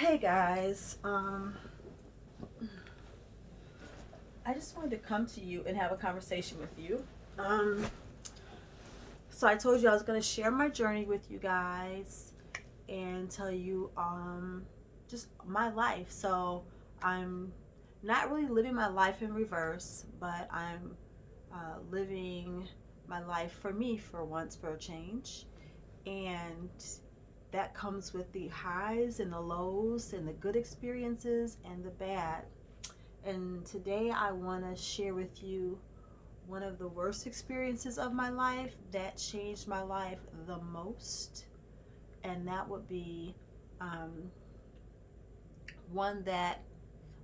Hey guys, I just wanted to come to you and have a conversation with you. Um, so I told you I was going to share my journey with you guys and tell you just my life. So I'm not really living my life in reverse, but I'm living my life for me for once, for a change. And that comes with the highs and the lows and the good experiences and the bad. And today I want to share with you one of the worst experiences of my life that changed my life the most. And that would be um, one that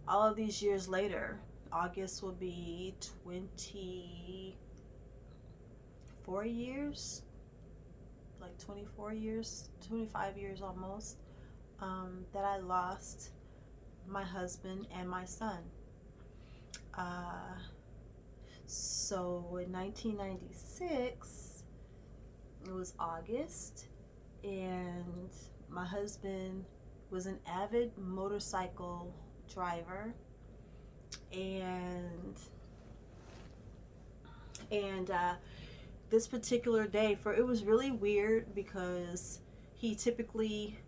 all of these years later, August will be 24 years, like 24 years, 25 years almost, that I lost my husband and my son. Uh, So in 1996, it was August, and my husband was an avid motorcycle driver, and and this particular day, for it was really weird because he typically,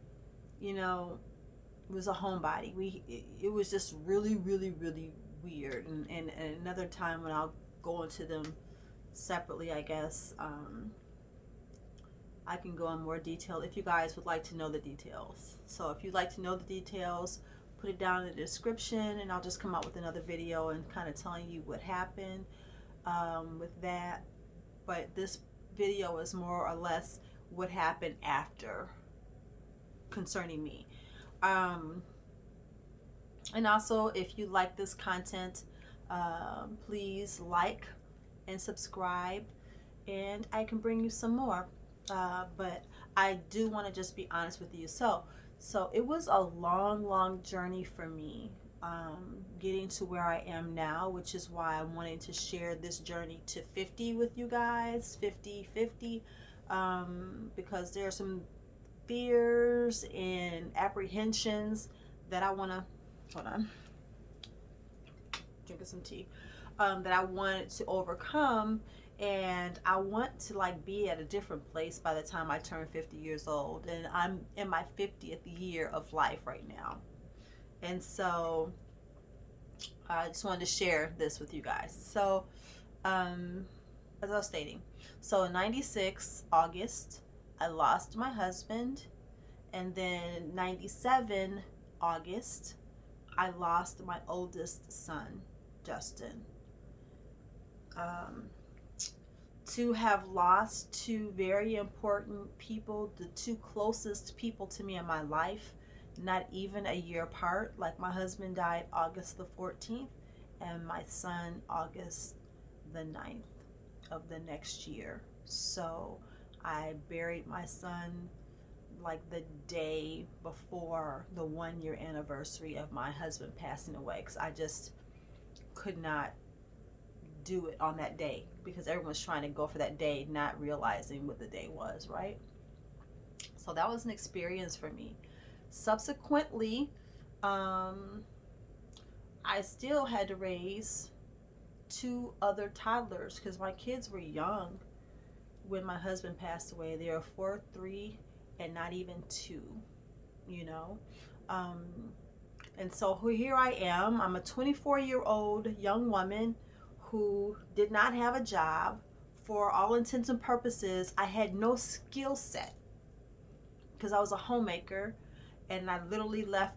you know, was a homebody. It was just really, really, really weird, and another time when I'll go into them separately, I guess. I can go in more detail if you guys would like to know the details. So if you'd like to know the details, put it down in the description, and I'll just come out with another video and kind of telling you what happened with that. But this video is more or less what happened after concerning me. Um, and also, if you like this content, please like and subscribe, and I can bring you some more. But I do want to just be honest with you. So it was a long, long journey for me, getting to where I am now, which is why I'm wanting to share this journey to 50 with you guys, 50, 50, because there are some fears and apprehensions that I want to, hold on, drinking some tea, that I wanted to overcome, and I want to like be at a different place by the time I turn 50 years old, and I'm in my 50th year of life right now. And so I just wanted to share this with you guys. So um as I was stating, so in 96 August, I lost my husband, and then 97 August, I lost my oldest son, Justin. um, to have lost two very important people, the two closest people to me in my life, not even a year apart. Like my husband died August the 14th, and my son August the 9th of the next year. So I buried my son like the day before the 1 year anniversary of my husband passing away, because I just could not do it on that day because everyone's trying to go for that day, not realizing what the day was, right? So that was an experience for me. Subsequently, um, I still had to raise two other toddlers because my kids were young when my husband passed away. They were 4, 3, and not even 2, you know. Um, and so here I am. I'm a 24-year-old young woman who did not have a job. For all intents and purposes, I had no skill set because I was a homemaker, and I literally left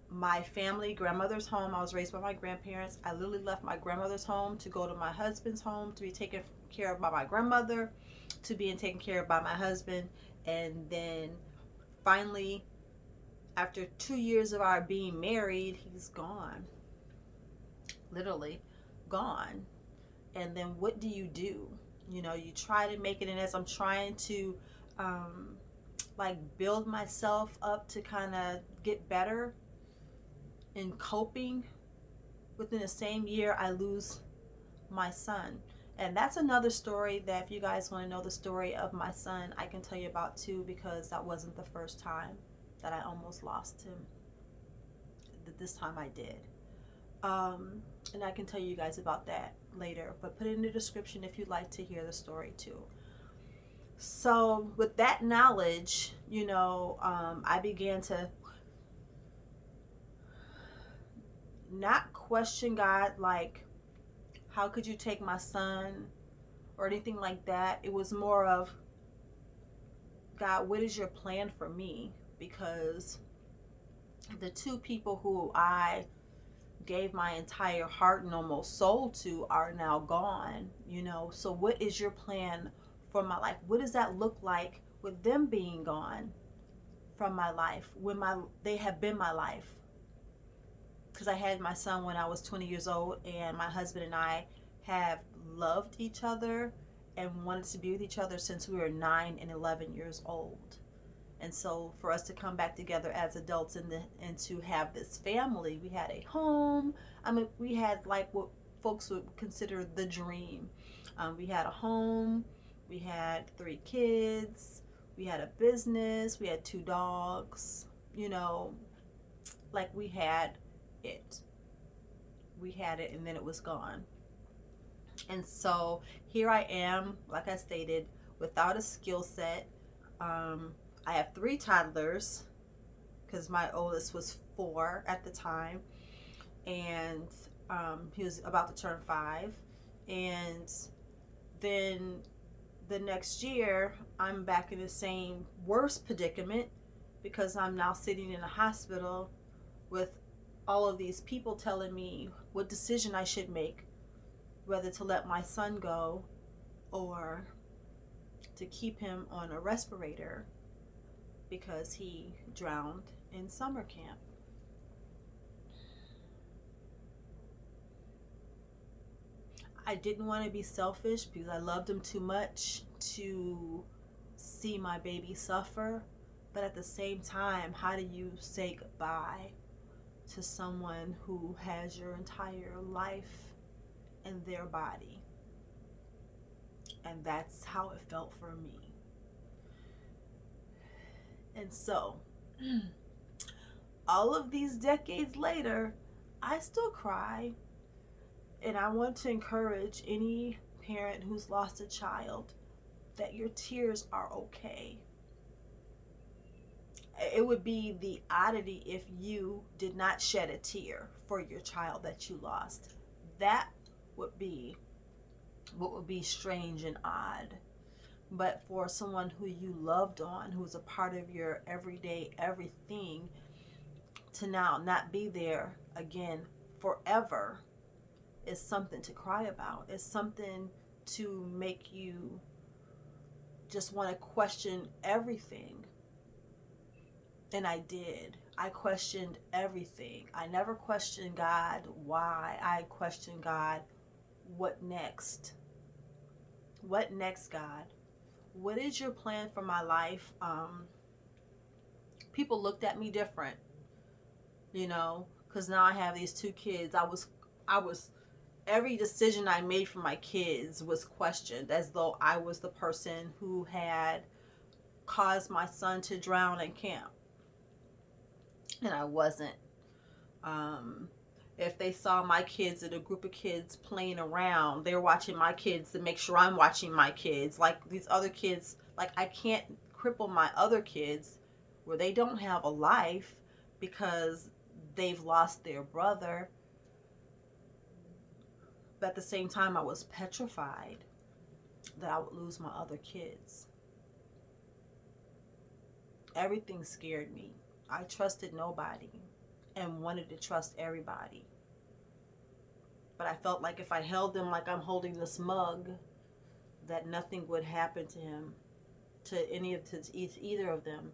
my family, grandmother's home. I was raised by my grandparents. I literally left my grandmother's home to go to my husband's home to be taken care of by my grandmother, to being taken care of by my husband. And then finally, after 2 years of our being married, he's gone. Literally gone. And then what do? You try to make it. And as I'm trying to um, like build myself up to kind of get better in coping, within the same year I lose my son. And that's another story that if you guys want to know the story of my son, I can tell you about too, because that wasn't the first time that I almost lost him. that this time I did. And I can tell you guys about that later, but put it in the description if you'd like to hear the story too. So, with that knowledge, I began to not question God, like, how could you take my son or anything like that. It was more of, God, what is your plan for me? Because the two people who I gave my entire heart and almost soul to are now gone, So what is your plan for my life? What does that look like with them being gone from my life when they have been my life? Because I had my son when I was 20 years old, and my husband and I have loved each other and wanted to be with each other since we were 9 and 11 years old. And so for us to come back together as adults and to have this family, we had a home. I mean, we had like what folks would consider the dream. We had a home, we had 3 kids, we had a business, we had 2 dogs, like we had it. We had it and then it was gone. And so here I am, like I stated, without a skill set. I have 3 toddlers because my oldest was 4 at the time, and he was about to turn 5. And then the next year, I'm back in the same worst predicament because I'm now sitting in a hospital with all of these people telling me what decision I should make, whether to let my son go or to keep him on a respirator because he drowned in summer camp. I didn't want to be selfish because I loved him too much to see my baby suffer. But at the same time, how do you say goodbye to someone who has your entire life in their body? And that's how it felt for me. And so, all of these decades later, I still cry. And I want to encourage any parent who's lost a child that your tears are okay. It would be the oddity if you did not shed a tear for your child that you lost. That would be what would be strange and odd. But for someone who you loved on, who's a part of your everyday everything, to now not be there again forever is something to cry about. It's something to make you just want to question everything. And I did. I questioned everything. I never questioned God why. I questioned God, what next? What next, God? What is your plan for my life? People looked at me different, because now I have these 2 kids. I was every decision I made for my kids was questioned, as though I was the person who had caused my son to drown in camp. And I wasn't. If they saw my kids and a group of kids playing around, they're watching my kids to make sure I'm watching my kids. Like these other kids, like I can't cripple my other kids where they don't have a life because they've lost their brother. But at the same time, I was petrified that I would lose my other kids. Everything scared me. I trusted nobody and wanted to trust everybody. But I felt like if I held them like I'm holding this mug, that nothing would happen to him, to either of them.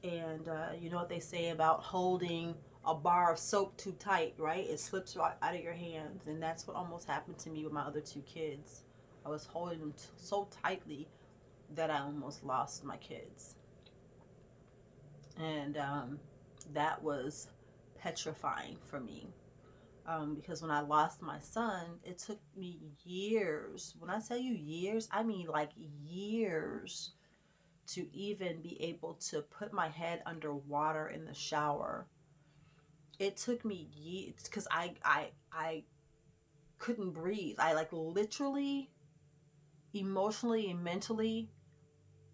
And you know what they say about holding a bar of soap too tight, right? It slips right out of your hands. And that's what almost happened to me with my other 2 kids. I was holding them so tightly that I almost lost my kids. And that was petrifying for me. Because when I lost my son, it took me years. When I tell you years, I mean like years to even be able to put my head under water in the shower It took me years because I couldn't breathe. I like literally, emotionally and mentally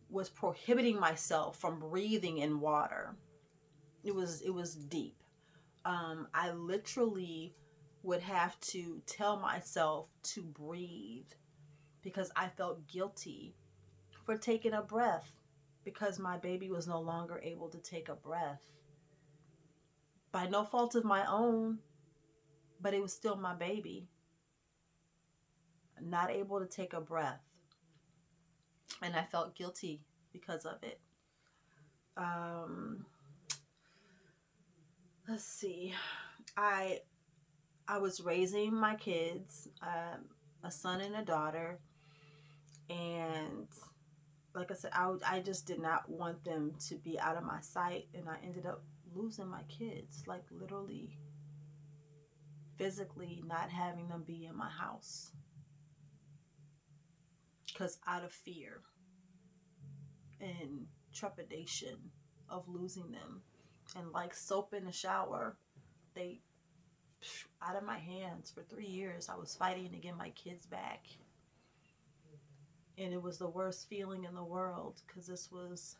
was prohibiting myself from breathing in water. It was deep. I literally would have to tell myself to breathe because I felt guilty for taking a breath because my baby was no longer able to take a breath by no fault of my own, but it was still my baby, not able to take a breath. And I felt guilty because of it. Um, let's see. I I was raising my kids, a son and a daughter, and like I said, I just did not want them to be out of my sight, and I ended up losing my kids, like literally, physically not having them be in my house because out of fear and trepidation of losing them. And like soap in the shower, they out of my hands for 3 years. I was fighting to get my kids back. And it was the worst feeling in the world because this was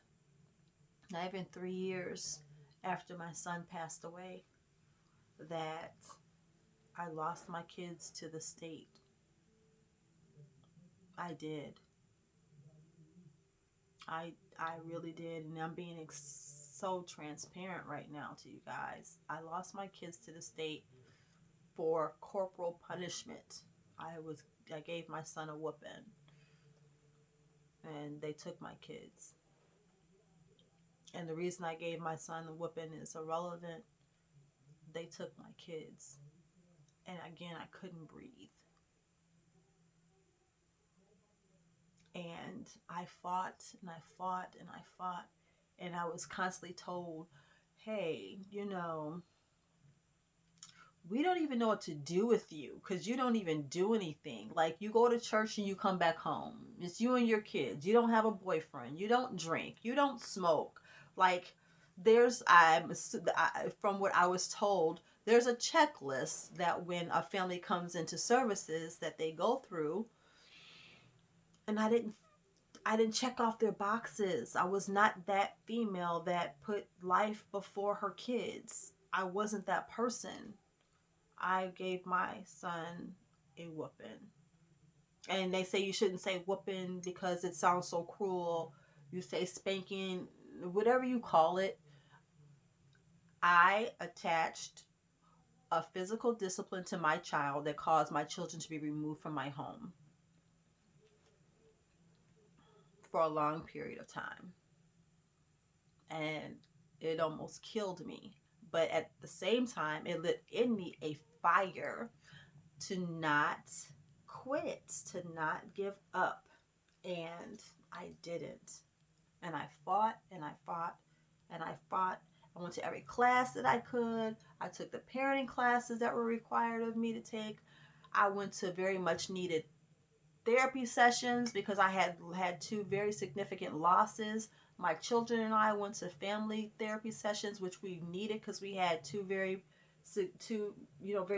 not even 3 years after my son passed away that I lost my kids to the state. I did. I really did, and I'm being so transparent right now to you guys. I lost my kids to the state for corporal punishment. I gave my son a whooping, and they took my kids. And the reason I gave my son a whooping is irrelevant. They took my kids, and again, I couldn't breathe. And I fought and I fought and I fought, and I was constantly told, hey, we don't even know what to do with you because you don't even do anything. Like, you go to church and you come back home. It's you and your kids. You don't have a boyfriend. You don't drink. You don't smoke. Like, from what I was told, there's a checklist that when a family comes into services that they go through, and I didn't check off their boxes. I was not that female that put life before her kids. I wasn't that person. I gave my son a whooping. And they say you shouldn't say whooping because it sounds so cruel. You say spanking, whatever you call it. I attached a physical discipline to my child that caused my children to be removed from my home for a long period of time. And it almost killed me. But at the same time, it lit in me a fire to not quit, to not give up. And I didn't. And I fought and I fought and I fought. I went to every class that I could. I took the parenting classes that were required of me to take. I went to very much needed therapy sessions because I had two very significant losses. My children and I went to family therapy sessions, which we needed because we had two very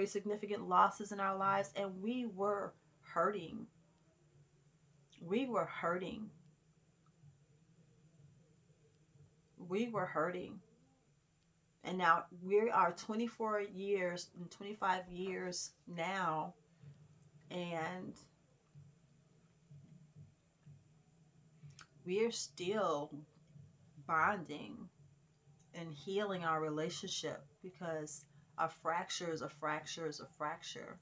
significant losses in our lives, and we were hurting. We were hurting. We were hurting. And now we are 24 years and 25 years now, and we are still bonding and healing our relationship because a fracture is a fracture is a fracture.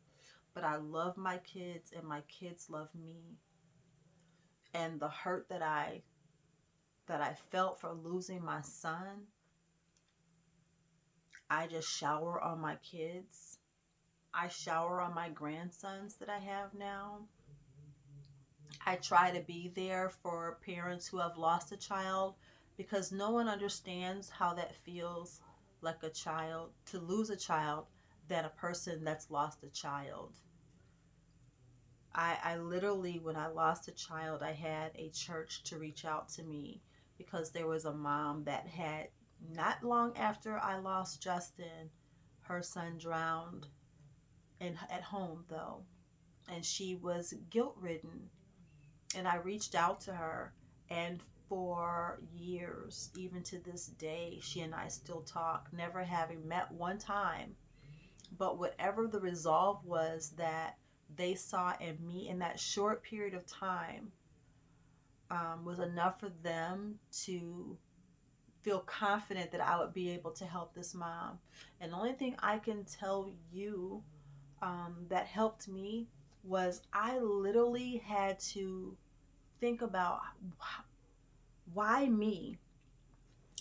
But I love my kids and my kids love me. And the hurt that I felt for losing my son, I just shower on my kids. I shower on my grandsons that I have now. I try to be there for parents who have lost a child because no one understands how that feels, like a child, to lose a child, than a person that's lost a child. I literally, when I lost a child, I had a church to reach out to me because there was a mom that had, not long after I lost Justin, Her son drowned at home though, and she was guilt ridden. And I reached out to her, and for years, even to this day, she and I still talk, never having met one time. But whatever the resolve was that they saw in me in that short period of time, was enough for them to feel confident that I would be able to help this mom. And the only thing I can tell you, that helped me was I literally had to think about why me?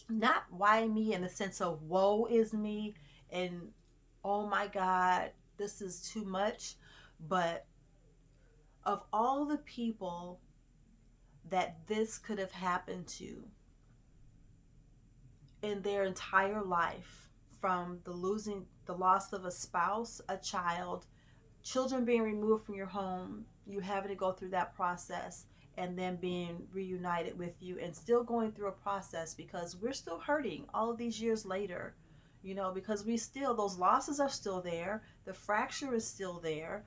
Not why me in the sense of woe is me and oh my God, this is too much, but of all the people that this could have happened to in their entire life, from the loss of a spouse, a child, children being removed from your home, you having to go through that process, and then being reunited with you and still going through a process because we're still hurting all of these years later, because those losses are still there, the fracture is still there,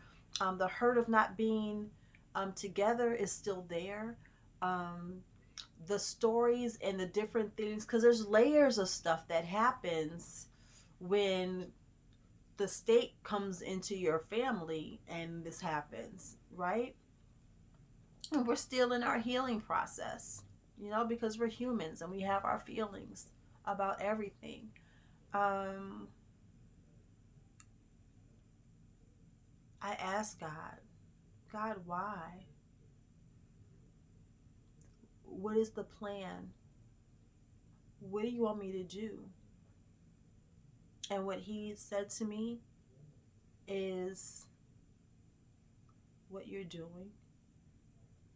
the hurt of not being together is still there. Um, the stories and the different things, because there's layers of stuff that happens when the state comes into your family and this happens, right? And we're still in our healing process, because we're humans and we have our feelings about everything. um I ask God, why? What is the plan? What do you want me to do? And what he said to me is, what you're doing,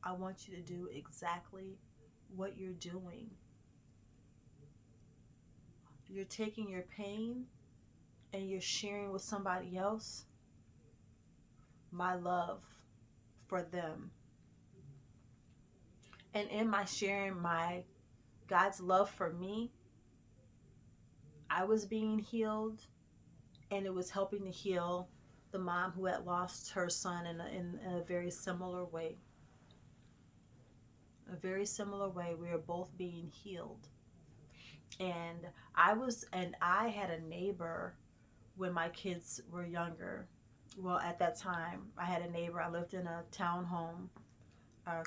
I want you to do exactly what you're doing. You're taking your pain and you're sharing with somebody else my love for them. And in my sharing my God's love for me, I was being healed, and it was helping to heal the mom who had lost her son in a very similar way. A very similar way. We are both being healed. And I had a neighbor when my kids were younger. Well, at that time, I had a neighbor. I lived in a townhome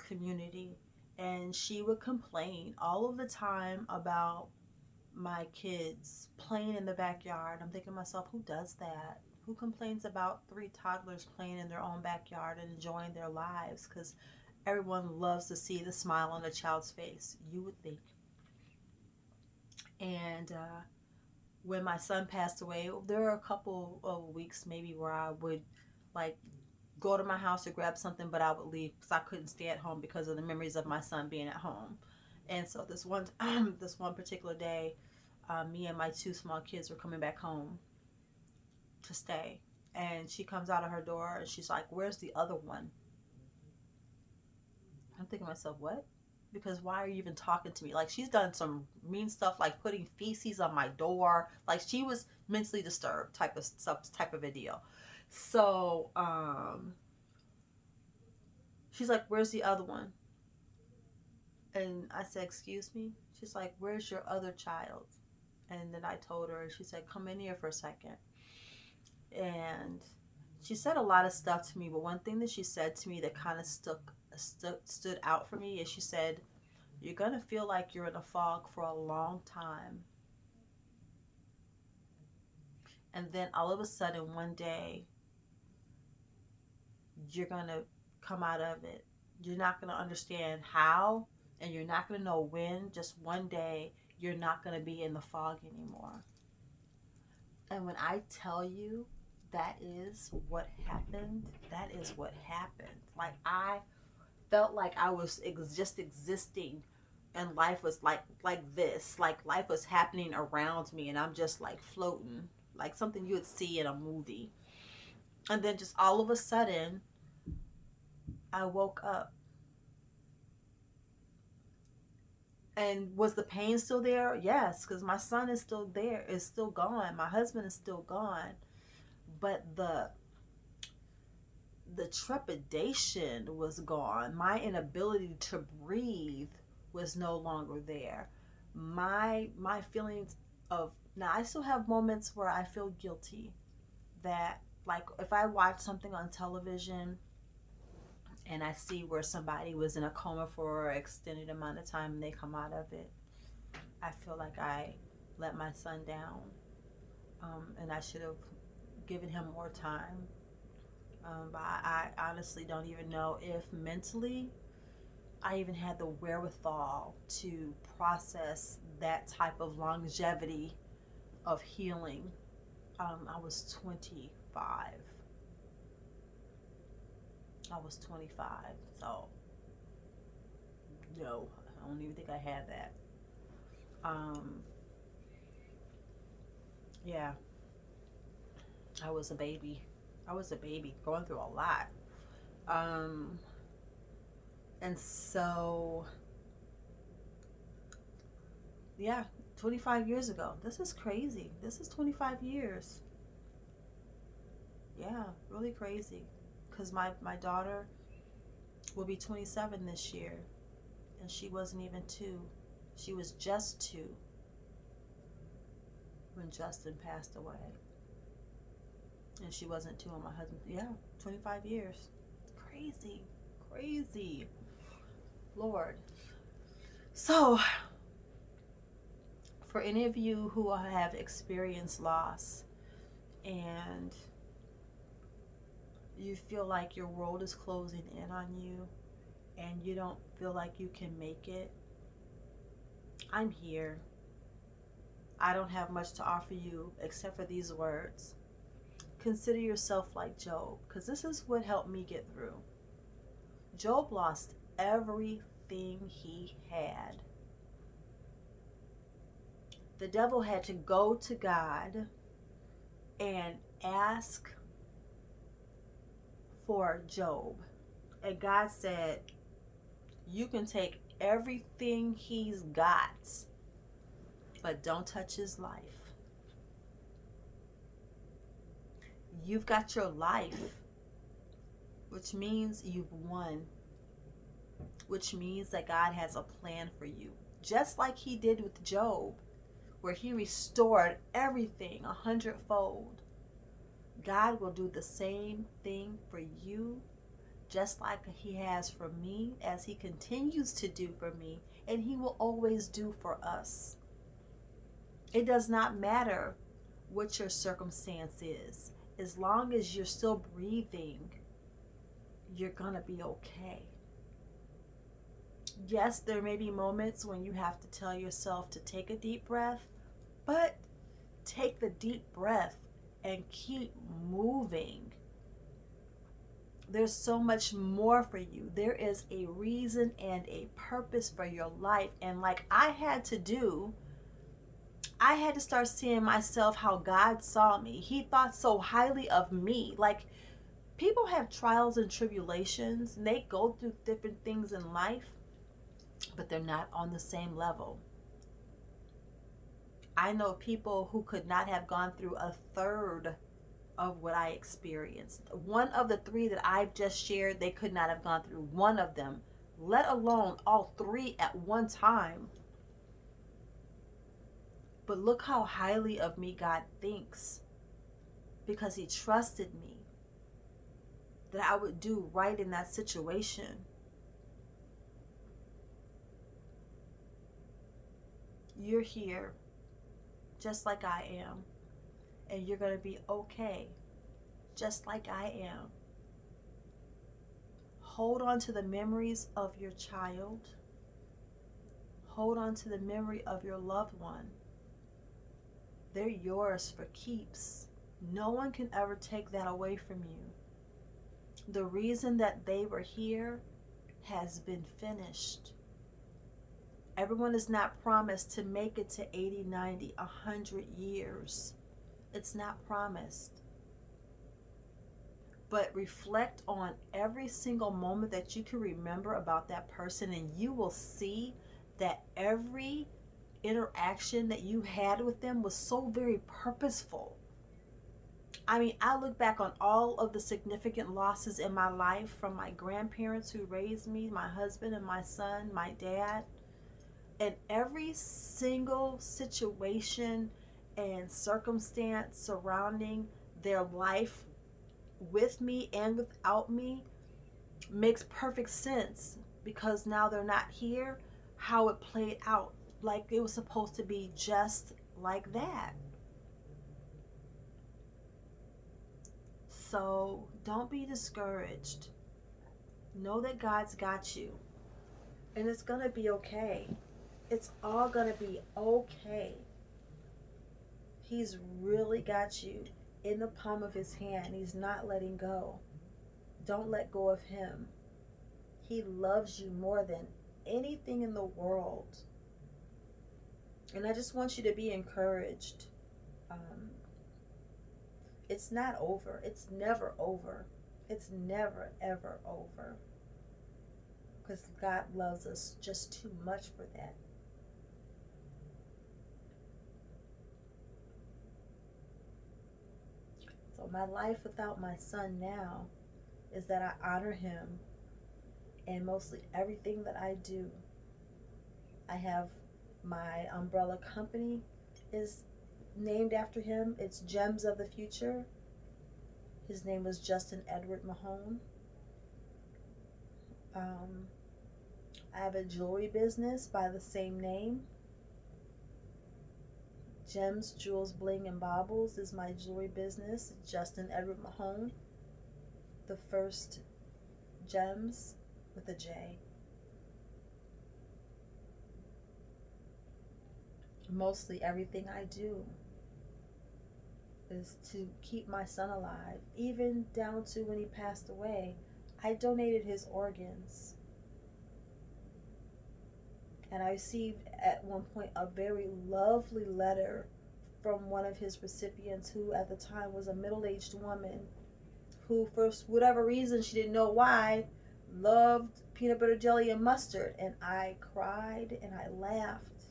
community, and she would complain all of the time about my kids playing in the backyard. I'm thinking to myself, who does that? Who complains about three toddlers playing in their own backyard and enjoying their lives? Because everyone loves to see the smile on a child's face, you would think. And when my son passed away, there were a couple of weeks maybe where I would like go to my house to grab something, but I would leave because I couldn't stay at home because of the memories of my son being at home. And so this one this one particular day, me and my two small kids were coming back home to stay, and she comes out of her door and she's like, "Where's the other one?" I'm thinking to myself, "What?" Because why are you even talking to me? Like, she's done some mean stuff, like putting feces on my door. Like, she was mentally disturbed type of stuff, type of a deal. So she's like, "Where's the other one?" And I said, "Excuse me?" She's like, "Where's your other child?" And then I told her, and she said, "Come in here for a second." And she said a lot of stuff to me, but one thing that she said to me that kind of stood out for me is she said, "You're going to feel like you're in a fog for a long time. And then all of a sudden, one day, you're going to come out of it. You're not going to understand how, and you're not going to know when. Just one day, you're not going to be in the fog anymore." And when I tell you that is what happened, that is what happened. Like, I felt like I was just existing, and life was like this. Like, life was happening around me, and I'm just like floating, like something you would see in a movie. And then just all of a sudden, I woke up, And was the pain still there? Yes, because my son is still there, is still gone. My husband is still gone. But the trepidation was gone. My inability to breathe was no longer there. My feelings of, now I still have moments where I feel guilty, that like if I watch something on television and I see where somebody was in a coma for an extended amount of time and they come out of it, I feel like I let my son down, and I should have given him more time. But I honestly don't even know if mentally I even had the wherewithal to process that type of longevity of healing. I was 25. I was 25. So, no, I don't even think I had that. Um, yeah, I was a baby. I was a baby going through a lot. Um, and so, yeah, 25 years ago. This is crazy. This is 25 years. Yeah, really crazy. Because my daughter will be 27 this year, and she wasn't even two. She was just two when Justin passed away. And she wasn't two when my husband, yeah, 25 years. Crazy, crazy. Lord. So, for any of you who have experienced loss and you feel like your world is closing in on you and you don't feel like you can make it, I'm here. I don't have much to offer you except for these words. Consider yourself like Job, because this is what helped me get through. Job lost everything he had. The devil had to go to God and ask for Job. And God said, you can take everything he's got, but don't touch his life. You've got your life, which means you've won, which means that God has a plan for you. Just like he did with Job, where he restored everything 100-fold. God will do the same thing for you, just like he has for me, as he continues to do for me, and he will always do for us. It does not matter what your circumstance is. As long as you're still breathing, you're gonna be okay. Yes, there may be moments when you have to tell yourself to take a deep breath, but take the deep breath and keep moving. There's so much more for you. There is a reason and a purpose for your life. And like I had to do, I had to start seeing myself how God saw me. He thought so highly of me. Like, people have trials and tribulations, and they go through different things in life, but they're not on the same level. I know people who could not have gone through a third of what I experienced. One of the three that I've just shared, they could not have gone through one of them, let alone all three at one time. But look how highly of me God thinks, because he trusted me that I would do right in that situation. You're here just like I am, and you're going to be okay just like I am. Hold on to the memories of your child. Hold on to the memory of your loved one. They're yours for keeps. No one can ever take that away from you. The reason that they were here has been finished. Everyone is not promised to make it to 80, 90, 100 years. It's not promised. But reflect on every single moment that you can remember about that person, and you will see that every interaction that you had with them was so very purposeful. I mean, I look back on all of the significant losses in my life, from my grandparents who raised me, my husband and my son, my dad, and every single situation and circumstance surrounding their life with me and without me makes perfect sense, because now they're not here, how it played out like it was supposed to be, just like that. So don't be discouraged. Know that God's got you, and it's going to be okay. It's all going to be okay. He's really got you in the palm of his hand. He's not letting go. Don't let go of him. He loves you more than anything in the world. And I just want you to be encouraged. Um, it's not over. It's never over. It's never, ever over. Because God loves us just too much for that. So my life without my son now is that I honor him in mostly everything that I do. I have my umbrella company is named after him. It's Gems of the Future. His name was Justin Edward Mahone. I have a jewelry business by the same name. Gems, Jewels, Bling, and Baubles is my jewelry business. Justin Edward Mahone. The first Gems with a J. Mostly everything I do is to keep my son alive. Even down to when he passed away, I donated his organs. And I received at one point a very lovely letter from one of his recipients, who at the time was a middle-aged woman who, for whatever reason, she didn't know why, loved peanut butter jelly and mustard. And I cried and I laughed.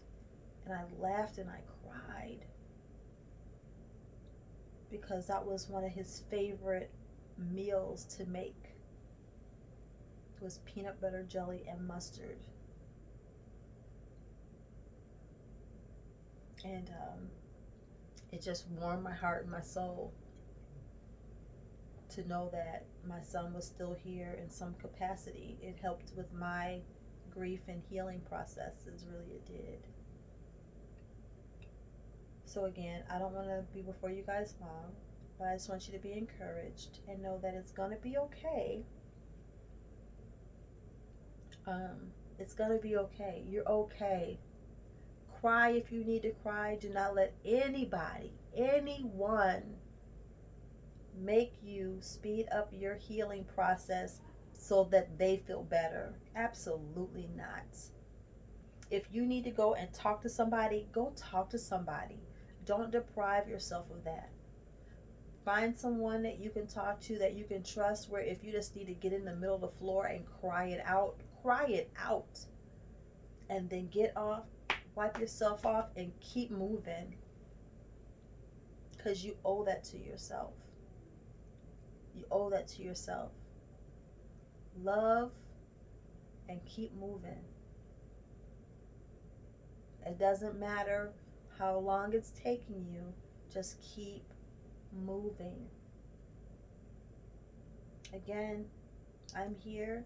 And I laughed and I cried, because that was one of his favorite meals to make. It was peanut butter jelly and mustard. And it just warmed my heart and my soul to know that my son was still here in some capacity. It helped with my grief and healing processes, really it did. So again, I don't want to be before you guys long, but I just want you to be encouraged and know that it's going to be okay. It's going to be okay. You're okay. Cry if you need to cry. Do not let anybody, anyone, make you speed up your healing process so that they feel better. Absolutely not. If you need to go and talk to somebody, go talk to somebody. Don't deprive yourself of that. Find someone that you can talk to, that you can trust, where if you just need to get in the middle of the floor and cry it out. And then get off, wipe yourself off, and keep moving. Because you owe that to yourself. You owe that to yourself. Love and keep moving. It doesn't matter how long it's taking you, just keep moving. Again, I'm here.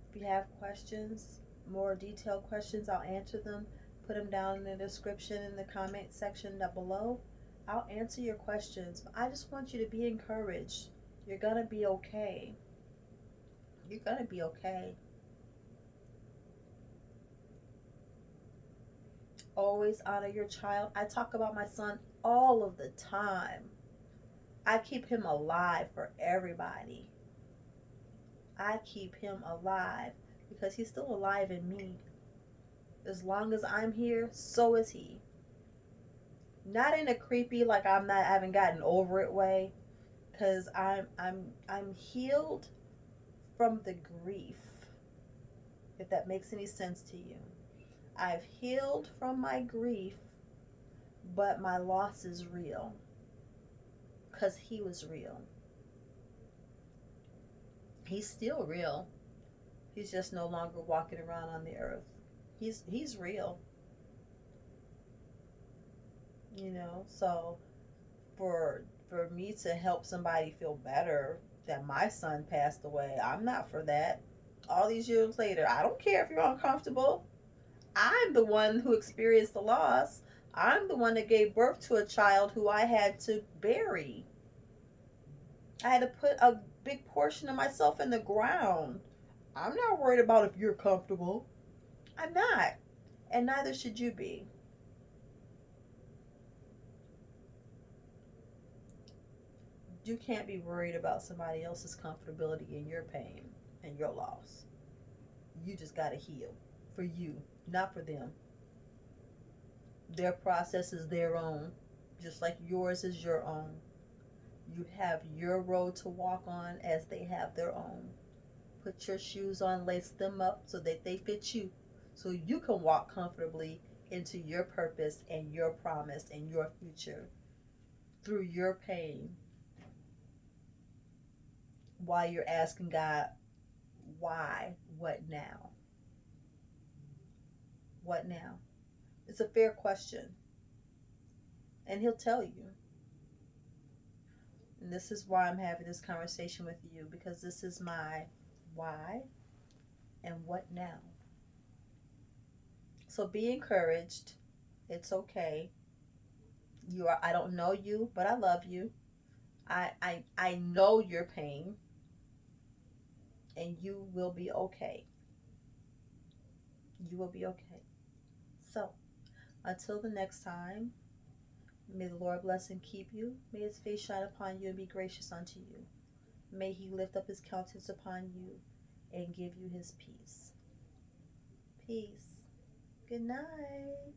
If you have questions, more detailed questions, I'll answer them. Put them down in the description in the comment section down below. I'll answer your questions. But I just want you to be encouraged. You're going to be okay. You're going to be okay. Always honor your child. I talk about my son all of the time. I keep him alive for everybody. I keep him alive because he's still alive in me. As long as I'm here, so is he. Not in a creepy, like I haven't gotten over it way, because I'm healed from the grief if that makes any sense to you. I've healed from my grief, but my loss is real because he was real. He's still real. He's just no longer walking around on the earth. He's real. So for me to help somebody feel better that my son passed away, I'm not for that. All these years later, I don't care if you're uncomfortable. I'm the one who experienced the loss. I'm the one that gave birth to a child who I had to bury. I had to put a big portion of myself in the ground. I'm not worried about if you're comfortable. I'm not. And neither should you be. You can't be worried about somebody else's comfortability in your pain and your loss. You just got to heal for you, not for them. Their process is their own, just like yours is your own. You have your road to walk on as they have their own. Put your shoes on, lace them up so that they fit you, so you can walk comfortably into your purpose and your promise and your future through your pain, while you're asking God, why? What now? What now? It's a fair question. And He'll tell you. And this is why I'm having this conversation with you, because this is my why and what now. So be encouraged. It's okay. I don't know you, but I love you. I know your pain, and you will be okay. You will be okay. So, until the next time, may the Lord bless and keep you. May His face shine upon you and be gracious unto you. May He lift up His countenance upon you and give you His peace. Peace. Good night.